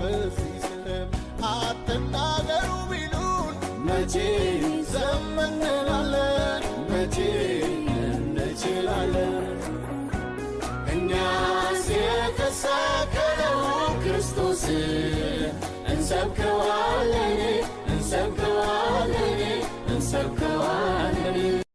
በዚህ ስም አትናገሩ ቢሉን መቼ ዝም እንላለን? መቼ እንችላለን? እኛስ የተሰቀለው ክርስቶስ እንሰብከዋለን እንሰብከዋለን እንሰብከዋለን